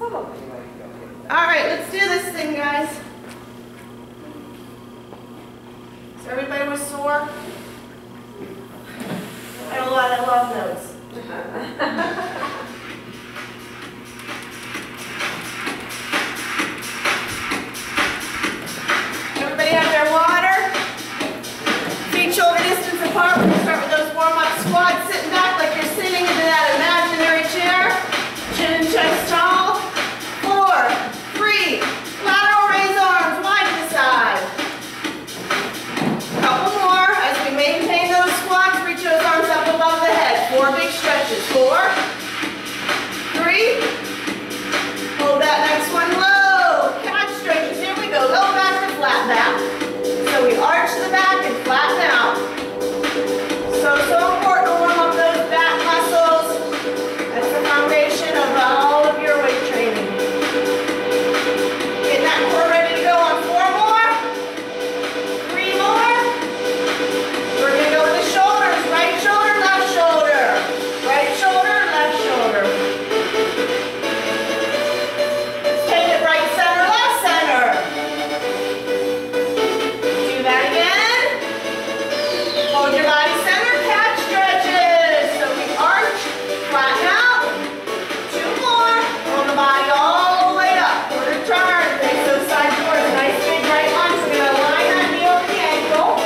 All right, let's do this thing, guys. So everybody was sore? I got a lot of love notes. Everybody have their water? Feet shoulder distance apart. We're going to start with those warm-up squats, sitting back like you're sitting into that imaginary chair. Chin and chest tall. 4, 3, lateral raise arms wide to the side. Couple more as we maintain those squats. Reach those arms up above the head. 4 big stretches. 4, 3. Hold that next one low. Catch stretches. Here we go. Low back to flat back. So we arch the back and flatten out. So important to warm up those back muscles. That's the foundation of all of your weight training. Getting that core ready to go on 4 more. 3 more. We're going to go with the shoulders. Right shoulder, left shoulder. Right shoulder, left shoulder. Let's take it right center, left center. Do that again. Hold your body center, catch stretches. So we arch, flatten out. 2 more. Hold the body all the way up. Quarter turn. Face those side doors. Nice big right lunge. We're going to align that knee over the ankle.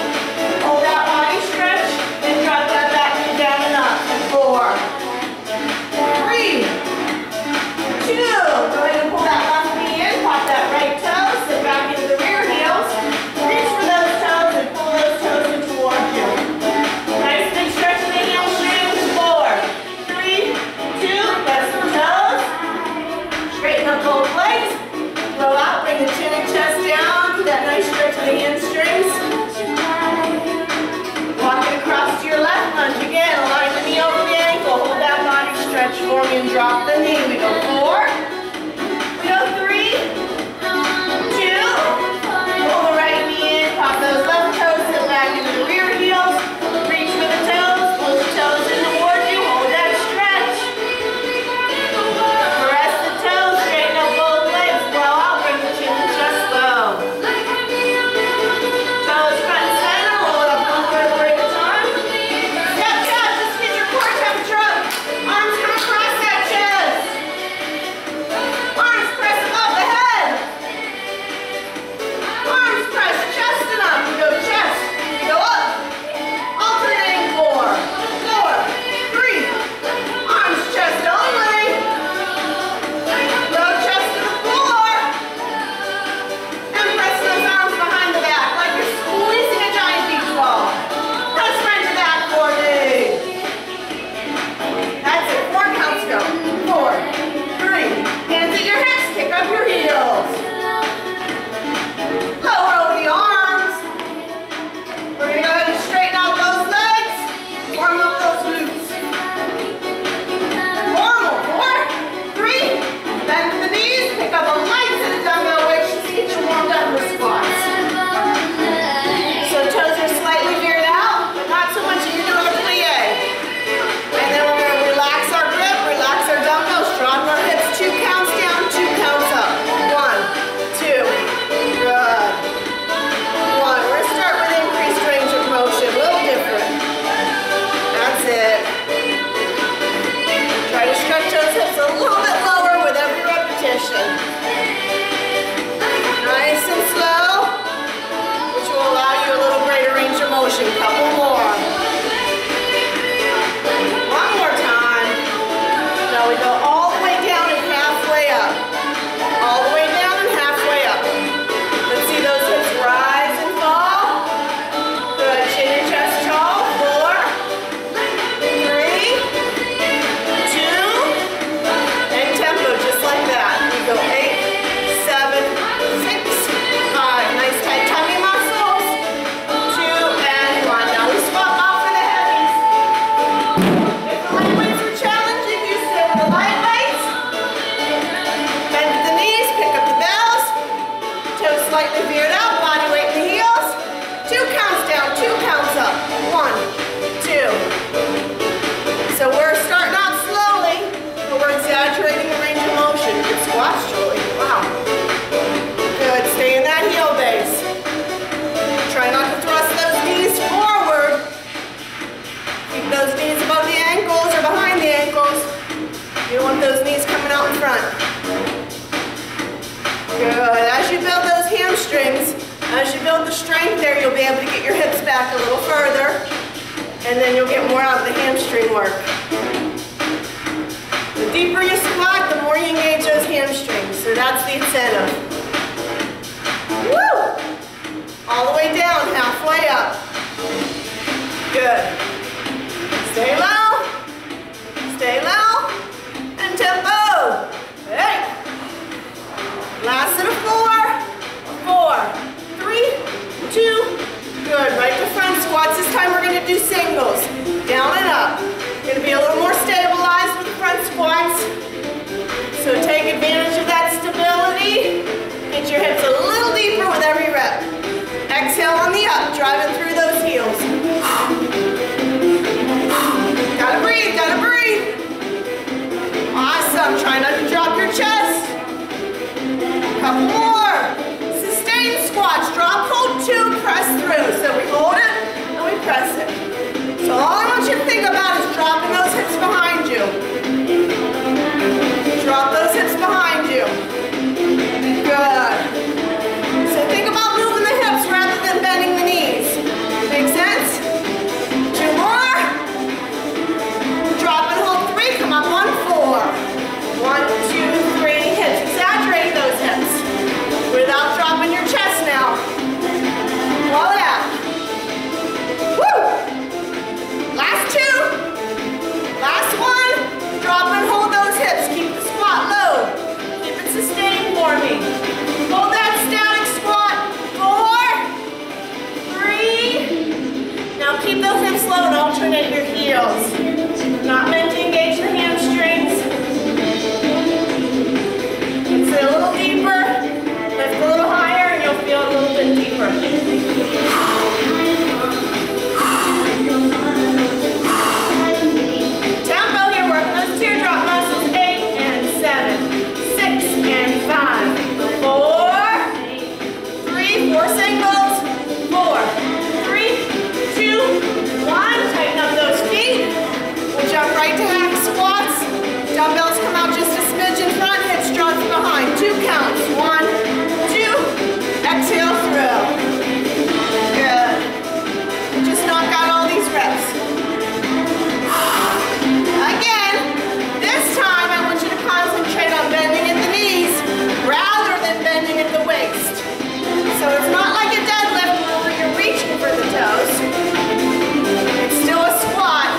Hold that body stretch. And drop that back knee down and up. 4, 3, 2. Go ahead and pull that left knee in. Pop that right toe. Sit back into the rear heels. Reach for those toes and pull those toes in towards you. Nice big stretch of the hamstrings. 4, 3, 2. Press the toes. Straighten up both legs. Blow out. Bring the chin and chest down. Get that nice stretch of the hamstrings. Walk it across to your left lunge. Again, align the knee over the ankle. Hold that body stretch for me and drop the knee. We go 4. We go 3, 2. Pull the right knee in. Pop those left toes. Sit back into the rear heels. Reach for the toes. Pull the toes in towards you. Hold that stretch. Press the toes. Straighten up both legs. Blow out. Bring the chin and chest low. Toes front and center. Roll it up one vertebra at a time. Step, step. Just get your core temperature up. Arms come across that chest. Arms press above the head. Arms press chest and up. We go chest. We go up. Alternating 4, 4, 3. Arms chest only. Low chest to the floor. And press those arms behind the back like you're squeezing a giant beach ball. Press front to back for me. That's it. 4 counts go. 4, 3. Hands at your hips. Kick up your heels. Lower over the arms. We're going to go ahead and straighten out those legs. Warm up those glutes. 4 more. 4, 3. Bend the knees. Pick up a light set of dumbbell weights just to get you warmed up for squats. So toes are slightly veered out, but not so much you can do a plie. And then we're going to relax our grip, relax our dumbbells, draw our hips. 2 counts down, 2 counts up. 1, 2. Good. 1. We're going to start with increased range of motion, a little different. That's it. Try to stretch those hips a little bit lower with every repetition. Nice and slow, which will allow you a little greater range of motion. Couple more. 1 more time. Now we go all the way down and halfway up. All the way down and halfway up. Let's see those hips rise and fall. Good. Chin and chest tall. 4, 3, 2. And tempo just like that. We go 8, 7, 6, 5. Nice tight tummy muscles. 2 and 1. Now we swap off for the heavies. If the light weights are challenging, you sit with the light weights. Bend at the knees, pick up the bells. Toes slightly veered out, body weight in the heels. 2 counts down, 2 counts up. 1, 2. So we're starting out slowly, but we're exaggerating the range of motion. Good squat. knees coming out in front. Good. As you build those hamstrings, as you build the strength there, you'll be able to get your hips back a little further, and then you'll get more out of the hamstring work. The deeper you squat, the more you engage those hamstrings. So that's the incentive. Woo! All the way down, halfway up. Good. Stay low. Stay low. And tempo. Hey. Last set of 4, 3, 2. Good. Right to front squats. This time we're going to do singles. Down and up. Going to be a little more stabilized with the front squats. So take advantage of that stability. Get your hips a little deeper with every rep. Exhale on the up, driving through those heels. Gotta breathe, gotta breathe. Awesome. Try not to drop your chest. Couple more. Sustain squats. Drop, hold, 2, press through. So we hold it and we press it. So all I want you to think about is dropping those hips behind you. Drop those hips behind you. Good. So think about moving the hips rather than bending the knees. Make sense? 2 more. Drop and hold 3. Come up on 4. 1, 2, 3. Hips. Exaggerate those hips without dropping your chest now. Voila. Woo! Last 2. Last 1. Drop and hold those hips. Keep the squat low. Keep it sustained for me. Hold that static squat. 4, 3. Now keep those hips low and alternate your heels. Not meant to engage the hamstrings. Sit a little deeper. Lift a little higher and you'll feel a little bit deeper. Tempo here, working those teardrop muscles. 8 and 7, 6 and 5, 4, 3, 4 singles, 4, 3, 2, 1. Tighten up those feet. We'll jump right to hack squats. Dumbbells come out just a smidge in front, hips drop behind. 2 counts. 1, 2. Exhale through. Good. Just knock out all these reps. Again, this time I want you to concentrate on bending at the knees rather than bending at the waist. So it's not like a deadlift where you're reaching for the toes. It's still a squat.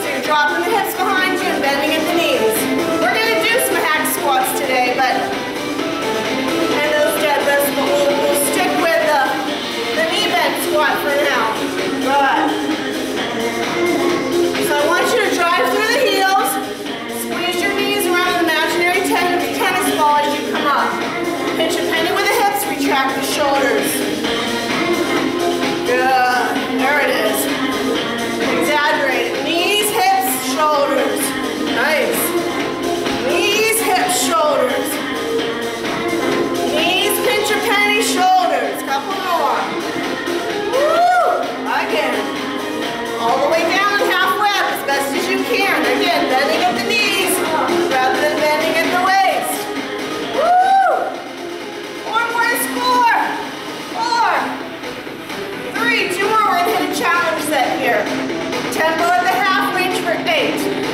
So you're dropping the hips behind you and bending at the knees. We're going to do some hack squats today, and those deadlifts, but we'll stick with the knee bend squat for now. Good. So I want you to drive through the heels, squeeze your knees around an imaginary tennis ball as you come up. Pinch a penny with the hips, retract the shoulders. Good. There it is. Exaggerate it. Knees, hips, shoulders. Nice. Knees, hips, shoulders. Knees, pinch a penny, shoulders. Couple more. Woo! Again. All the way down and halfway up as best as you can. Again, bending at the knees rather than bending at the waist. Woo! 4 more to score. 4, 3, 2 more. We're going to hit a challenge set here. Tempo at the half range for 8.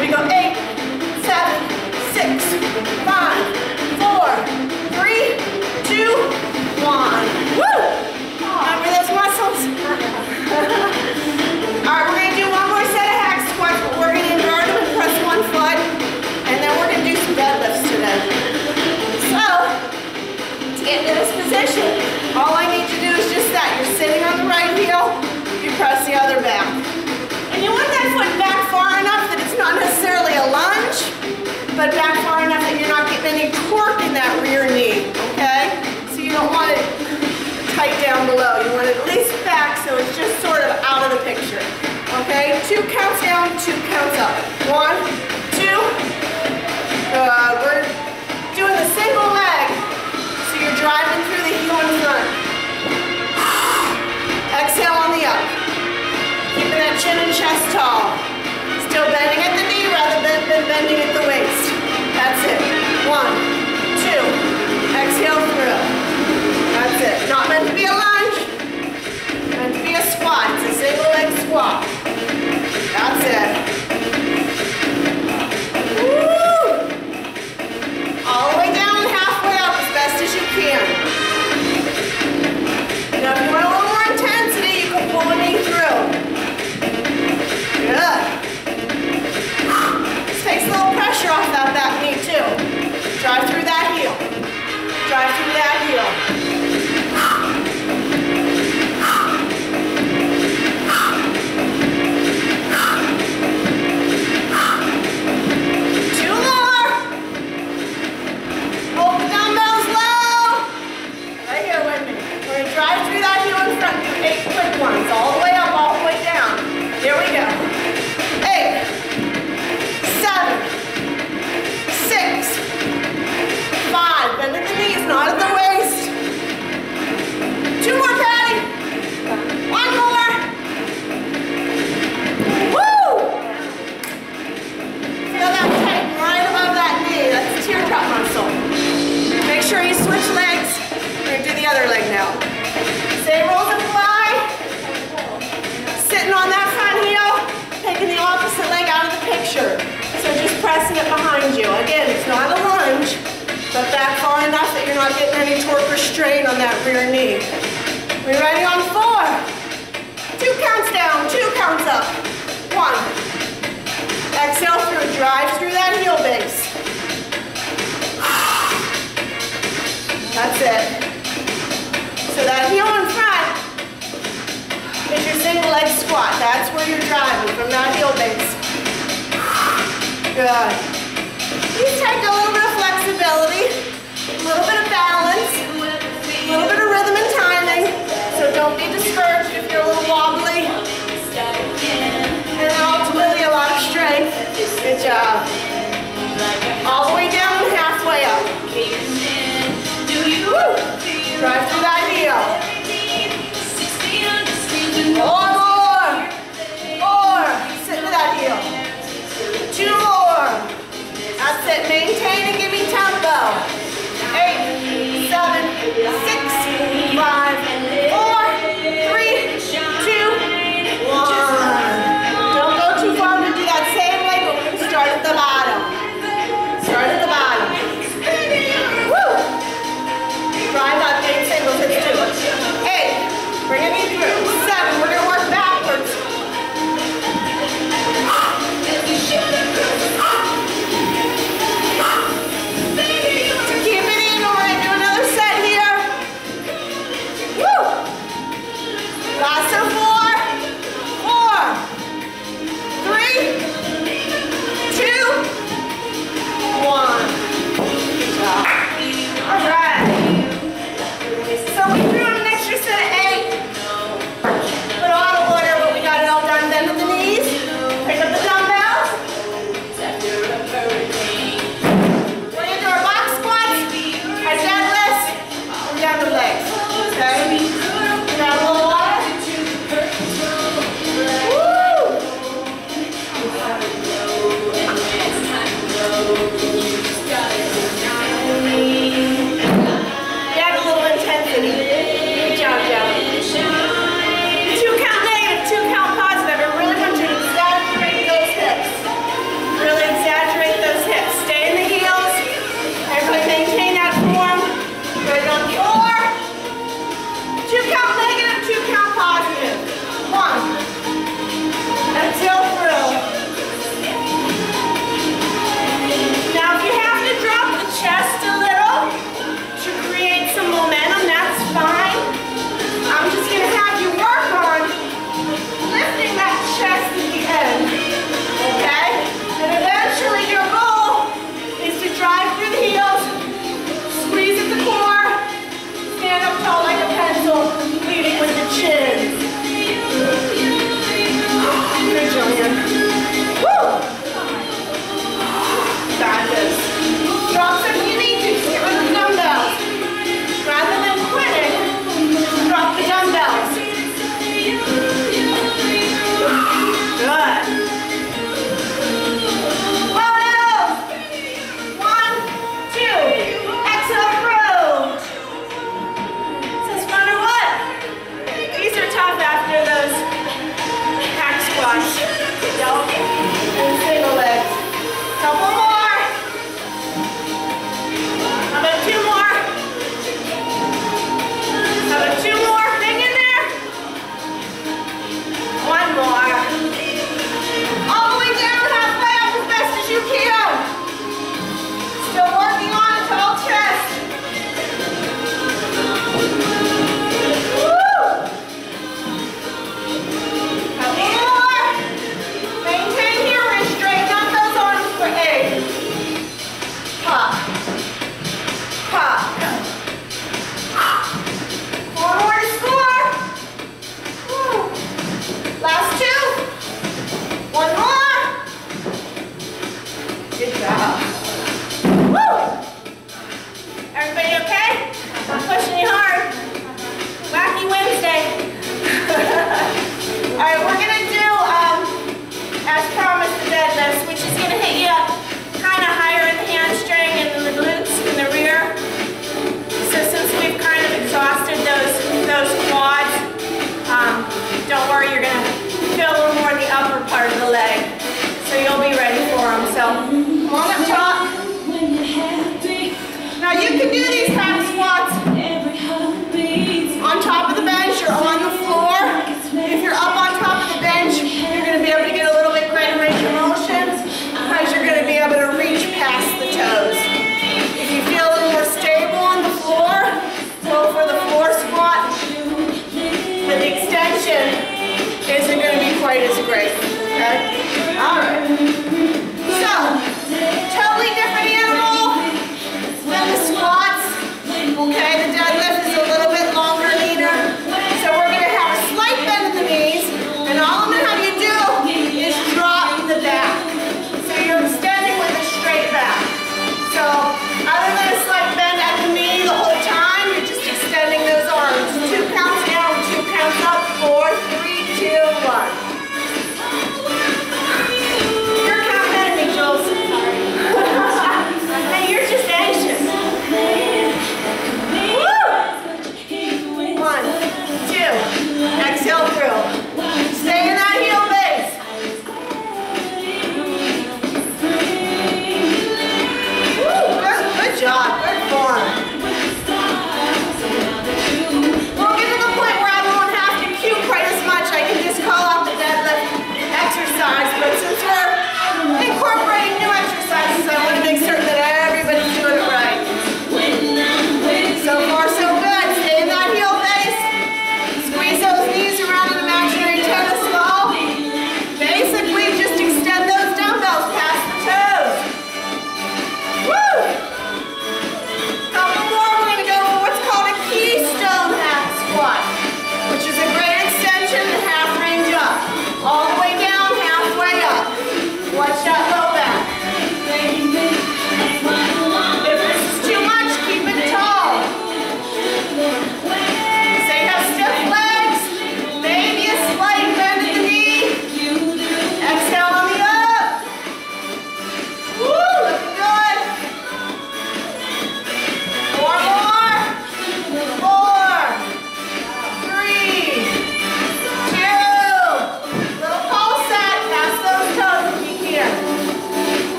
We go 8, 7, 6, 5, 4, 3, 2, 1. Woo! Remember those muscles? Alright, we're going to do 1 more set of hack squats, but we're going to invert them and press 1 foot, and then we're going to do some deadlifts today. So, to get into this position, all I need to do is just that. You're sitting on the right heel, you press the other back. And you want that foot back far enough that it's not necessarily a lunge, but back far enough that you're not getting any torque in that rear knee, okay? So you don't want it tight down below. You want it at least back so it's just sort of out of the picture, okay? 2 counts down, 2 counts up. 1, 2. Good. We're doing the single leg. So you're driving through the heel in front. Exhale on the up. Keeping that chin and chest tall. Still bending at the knee rather than bending at the waist. That's Not meant to be a lunge, meant to be a squat. It's a single leg squat. That's it. Woo! All the way down and halfway up as best as you can. Now if you want a little more intensity, you can pull a knee through. Good. This takes a little pressure off that back knee too. Drive through that heel. Drive through that heel. 2 more. Hold the dumbbells low. Right here with me. We're going to drive through that heel in front. Do 8 quick ones. All the way up, all the way down. Here we go. 8, 7, 6, 5. Bend at the knees, not at the waist. 2 more, Patty. 1 more. Woo! Feel that tight right above that knee. That's the teardrop muscle. Make sure you switch legs. We're going to do the other leg now. Same rolls apply. Sitting on that front heel, taking the opposite leg out of the picture. So just pressing it behind you. Again, it's not a lunge, but back far enough that you're not getting any torque or strain on that rear knee. We ready on 4? 2 counts down, 2 counts up. 1. Exhale through, drive through that heel base. That's it. So that heel in front is your single leg squat. That's where you're driving, from that heel base. Good. These take a little bit of flexibility, a little bit of balance, a little bit of rhythm and timing. So don't be discouraged if you're a little wobbly. And ultimately a lot of strength. Good job. All the way down and halfway up. Woo. Drive through that heel. 4 more. 4. Sit to that heel. 2 more. That's it. Maintaining All right. So, totally different animal than the squats. Okay, the deadlift is a little bit longer, leaner. So we're going to have a slight bend in the knees, and all I'm going to have you do is drop the back. So you're extending with a straight back. So other than a slight bend at the knee the whole time, you're just extending those arms. 2 counts down, 2 counts up, 4, 3, 2, 1. Your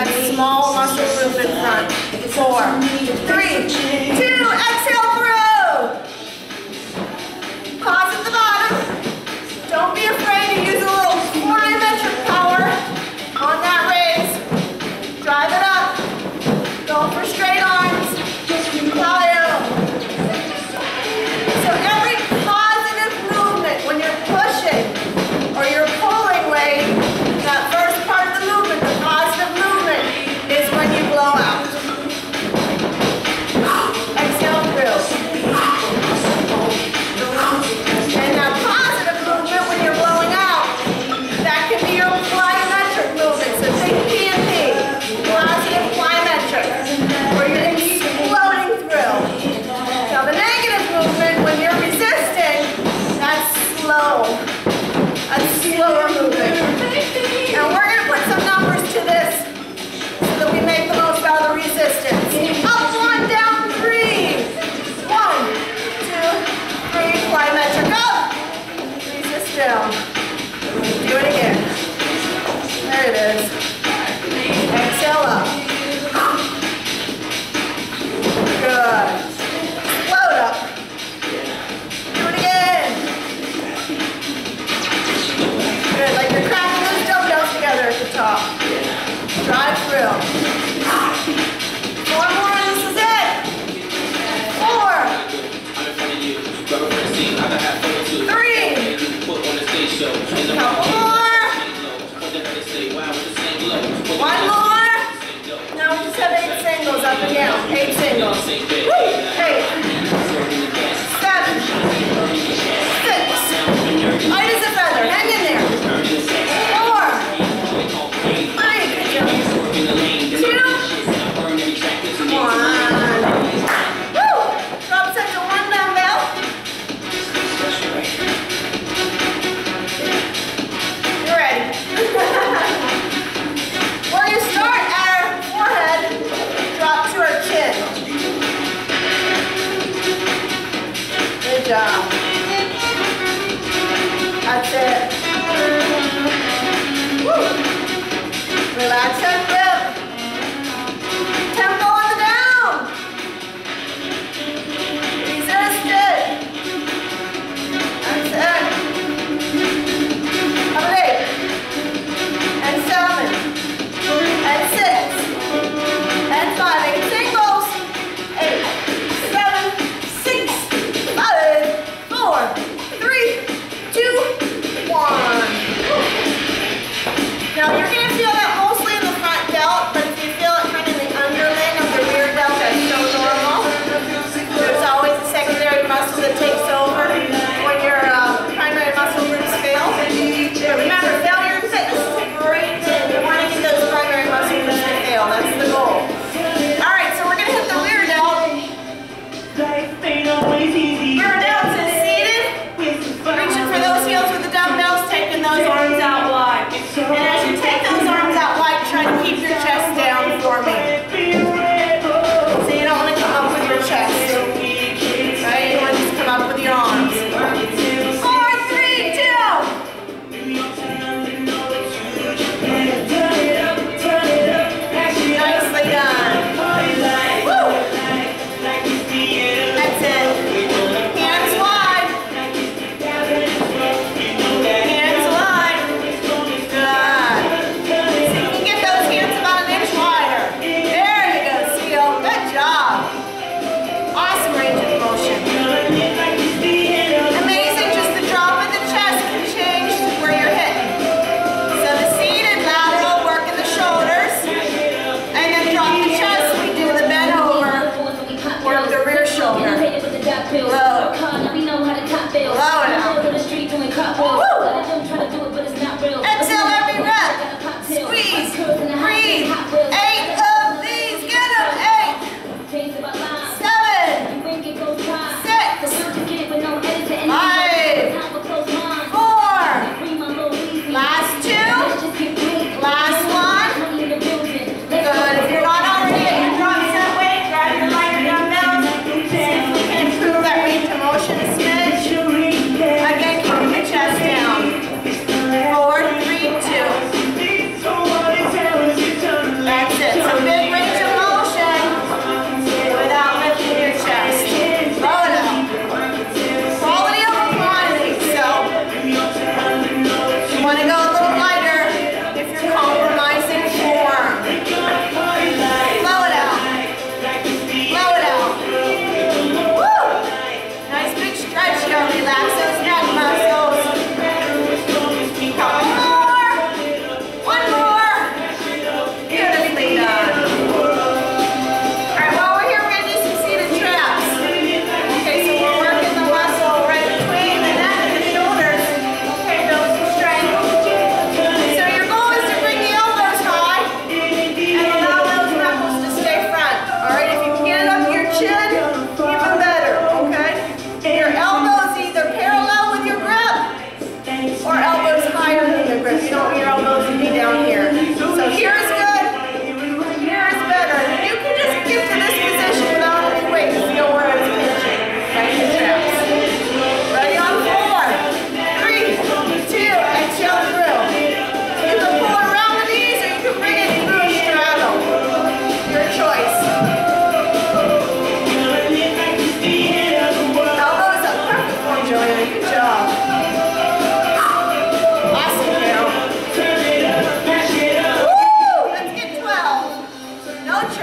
that small muscle movement front. 4, 3, 2, exhale through. Pause at the bottom. Don't be afraid to use a little plyometric power on that raise. Drive it up. Go for straight arms. Plyo. So every positive movement when you're pushing or you're pulling weight, that first part of the movement, the positive movement, is when you blow out.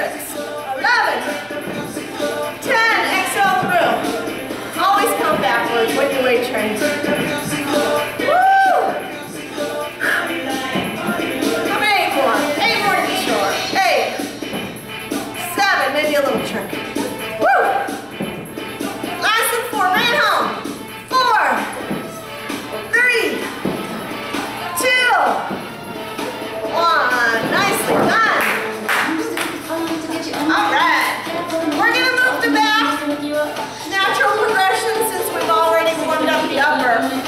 6, 11, 10. Exhale through. Always come backwards when you weight train. Woo! Come 8 more. 8 more to be sure. 8, 7, maybe a little trick. Woo! Last one, 4, right home. 4, 3, 2, 1. Nicely done. All right. We're going to move to back. Natural progression since we've already warmed up the upper.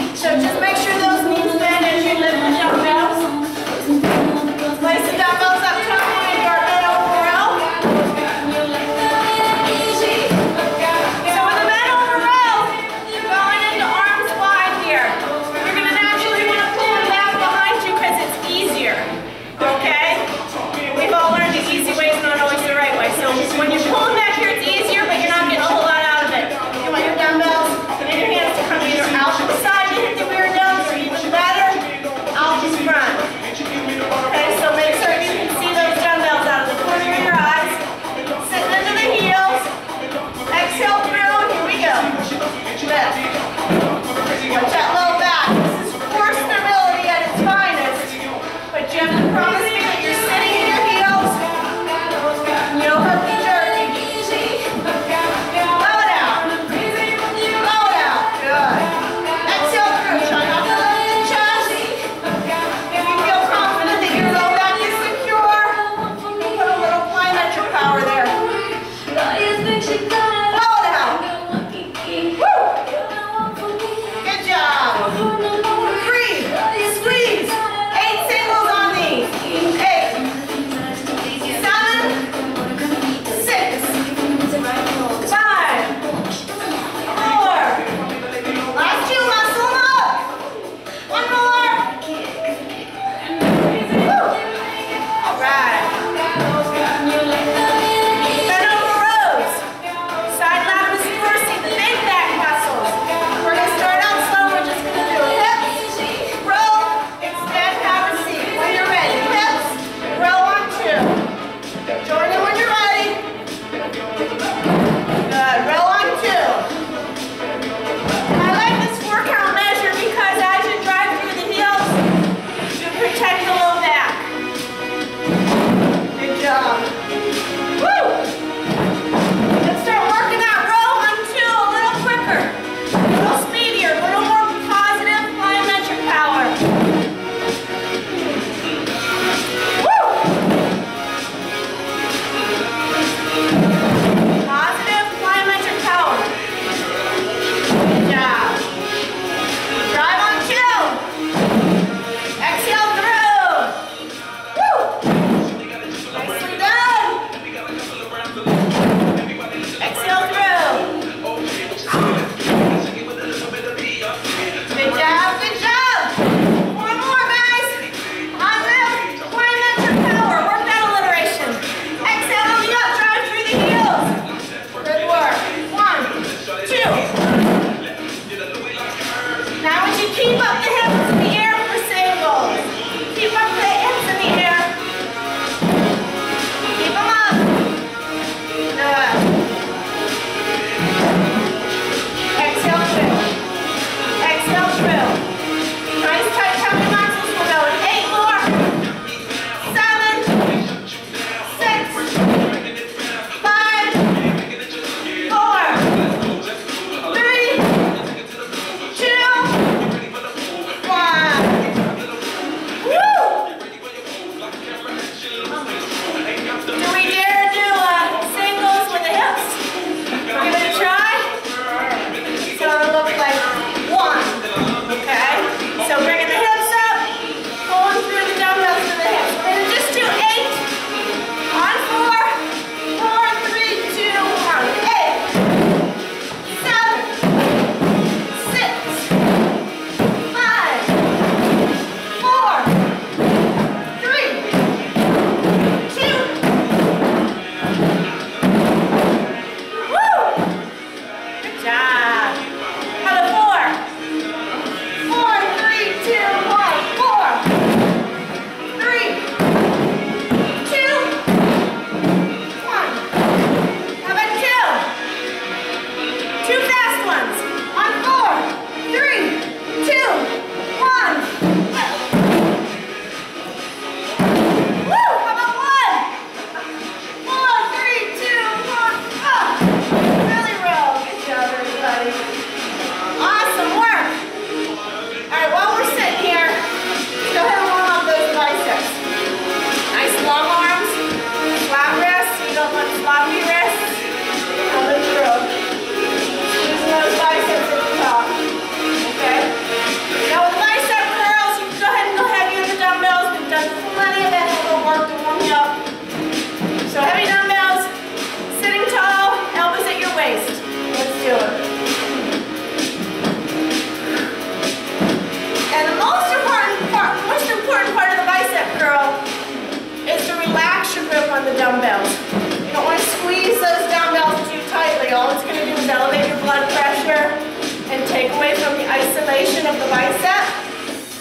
away from the isolation of the bicep.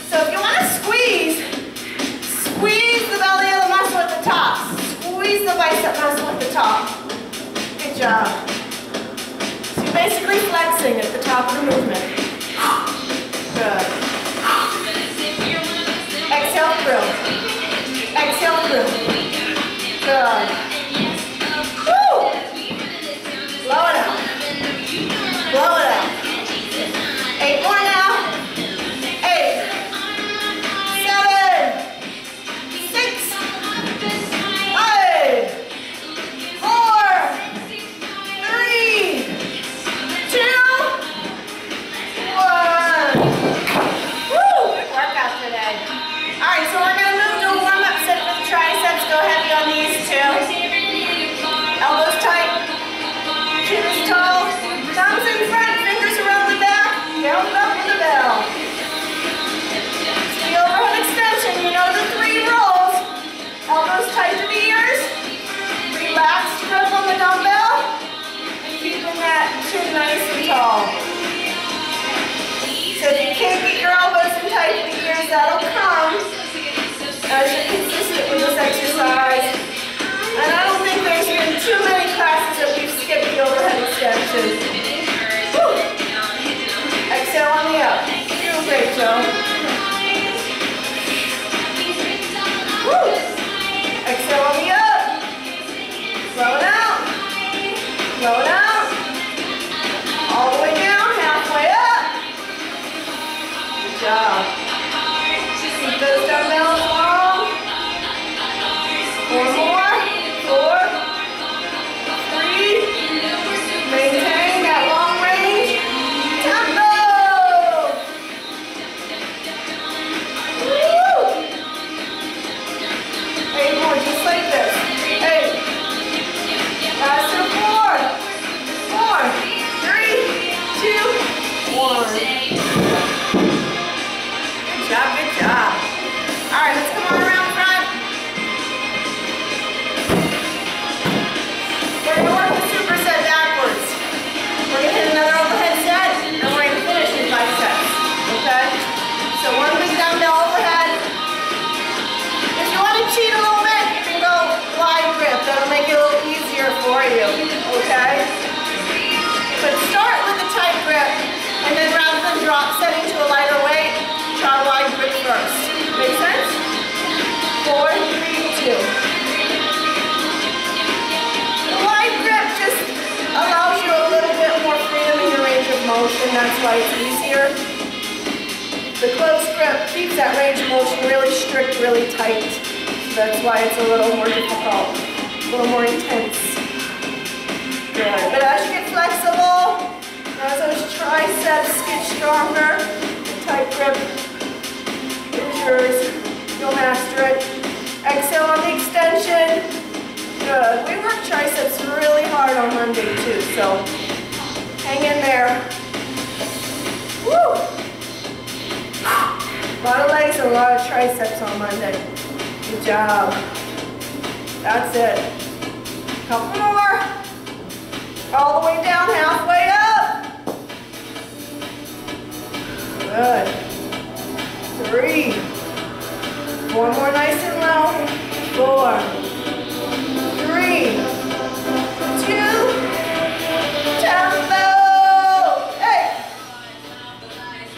So if you want to squeeze the belly of the muscle at the top. Squeeze the bicep muscle at the top. Good job. So you're basically flexing at the top of the movement. Good. Exhale through. Exhale through. Good. Woo! Blow it out. Blow it out. 8 more now. 8, 7, 6, 5, 4, 3, 2, 1. Woo! Good workout today. All right, so we're going to move to a warm-up set for the triceps. Go heavy on these two. Elbows tight. Chin is tall. Thumbs in front, fingers around the back. Down and up with the bell. The overhead extension, you know the 3 rolls. Elbows tight to the ears. Relaxed grip on the dumbbell. And keeping that chin nice and tall. So if you can't get your elbows in tight to the ears, that'll come as you're consistent with this exercise. And I don't think there's been too many classes that we've skipped the overhead extension. Woo. Exhale on the up. Doing great, Joe. Woo. Exhale on the up. Blow it out. Blow it out. All the way down, halfway up. Good job. Keep those dumbbells long. 4 more. 4, 3. Maintain that long range. Tempo. Woo. 8 more, just like this. 8. Last to 4. 4, 3, 2, 1. Good job, good job. All right, let's come on around front. We're going to work the superset backwards. We're going to hit another overhead set, and we're going to finish with biceps. Okay? So 1 big dumbbell overhead. If you want to cheat a little bit, you can go wide grip. That'll make it a little easier for you. Okay? But start with a tight grip, and then rather than drop setting to a lighter weight, try wide grip first. Make sense? 4, 3, 2. The wide grip just allows you a little bit more freedom in your range of motion. That's why it's easier. The close grip keeps that range of motion really strict, really tight. So that's why it's a little more difficult, a little more intense. Good. But as you get flexible, as those triceps get stronger, the tight grip is yours. You'll master it. Exhale on the extension. Good. We work triceps really hard on Monday too, so hang in there. Woo! A lot of legs and a lot of triceps on Monday. Good job. That's it. Couple more. All the way down, halfway up. Good. 3. 1 more nice and low. 4, 3, 2, tempo. Hey.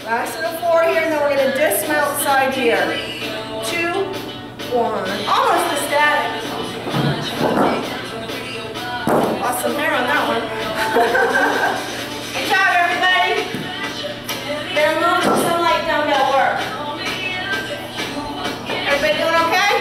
Last of the 4 here, and then we're going to dismount side here. 2, 1. Almost a static. Lost some hair on that one. Good job, everybody. Then move to some light dumbbell work. Everybody doing okay?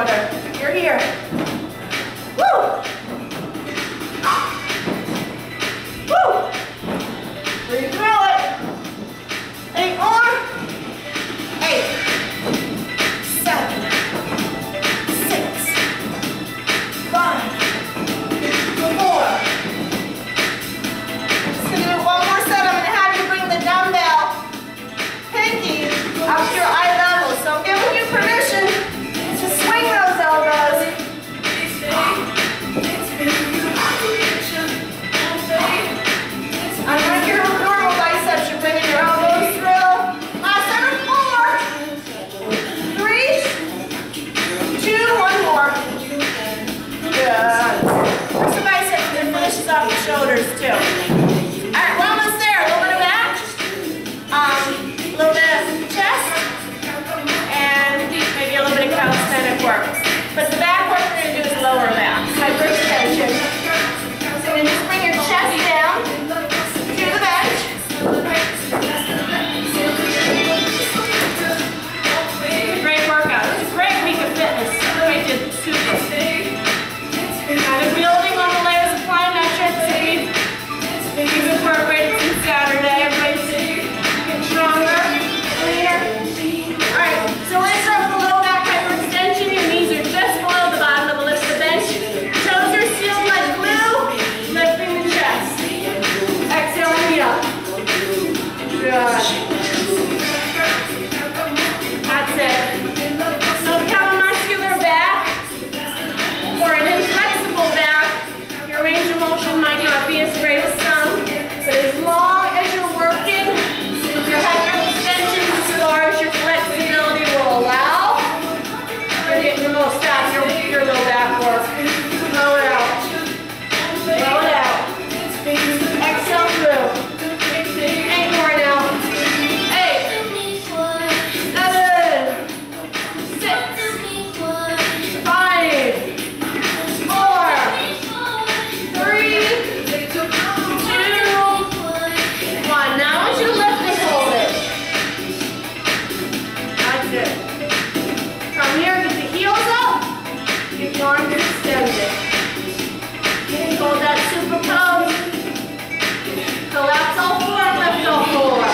brother. You're here. Woo! Woo! Breathe through it. 8 more. 8, 7, 6, 5, 4. Just gonna do one more set. I'm gonna have you bring the dumbbell pinky up to your eye level. So I'm giving you permission to swing those elbows. Unlike your normal biceps, you're bringing your elbows through. Last set of 4, 3, 2, 1 more. Good. Where's the biceps? And then finishes off the shoulders too. All right, we're almost there. A little bit of back, a little bit of chest, and maybe a little bit of calisthenic work. But the back work we're going to do is lower back, hyperextension. So you're going to just bring your chest down to the bench. Great workout. This is a great week of fitness. Great to super. Kind of building on the layers of plyometrics. We've incorporated since Saturday. Everybody's getting stronger, cleaner. All right, so let's start with the low back hyperextension. Your knees are just below the bottom of the lift of the bench. Toes are sealed like glue, lifting the chest. Exhale, knee up. Good. That's it. So if you have a muscular back or an inflexible back, your range of motion might not be as great as some, but as long as you're working with your hyperextensions as far as your flexibility will allow, you're getting the most out of your low back work. Blow it out. Blow it out. Exhale through. 8 more now. 8, 7, 6, 5, 4, 3, 2, 1. Now I want you to lift and hold it. That's it. From here, get the heels up. Get your arms extended. Hold that super pose. Collapse all 4 and lift all 4.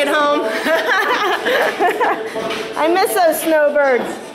at home. I miss those snowbirds.